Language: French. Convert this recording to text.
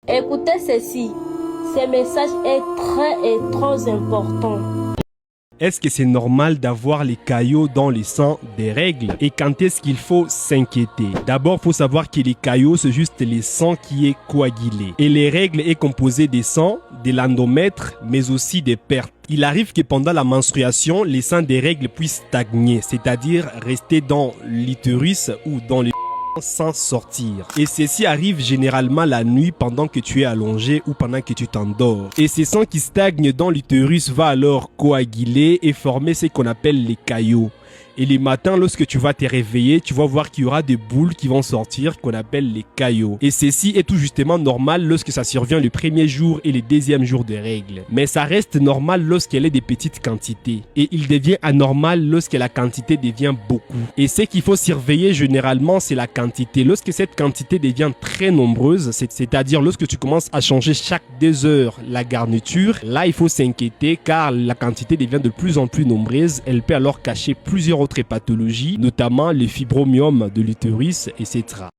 Écoutez ceci, ce message est très important. Est-ce que c'est normal d'avoir les caillots dans le sang des règles? Et quand est-ce qu'il faut s'inquiéter? D'abord, il faut savoir que les caillots, c'est juste le sang qui est coagulé. Et les règles est composé des sangs, de l'endomètre, mais aussi des pertes. Il arrive que pendant la menstruation, les sangs des règles puissent stagner, c'est-à-dire rester dans l'utérus ou dans les sans sortir. Et ceci arrive généralement la nuit pendant que tu es allongé ou pendant que tu t'endors. Et ce sang qui stagne dans l'utérus va alors coaguler et former ce qu'on appelle les caillots. Et les matins, lorsque tu vas te réveiller, tu vas voir qu'il y aura des boules qui vont sortir, qu'on appelle les caillots. Et ceci est tout justement normal lorsque ça survient le premier jour et le deuxième jour de règles. Mais ça reste normal lorsqu'elle est des petites quantités. Et il devient anormal lorsque la quantité devient beaucoup. Et ce qu'il faut surveiller généralement, c'est la quantité. Lorsque cette quantité devient très nombreuse, c'est-à-dire lorsque tu commences à changer chaque 2 heures la garniture, là il faut s'inquiéter car la quantité devient de plus en plus nombreuse. Elle peut alors cacher plusieurs autres pathologies, notamment le fibromyome de l'utérus, etc.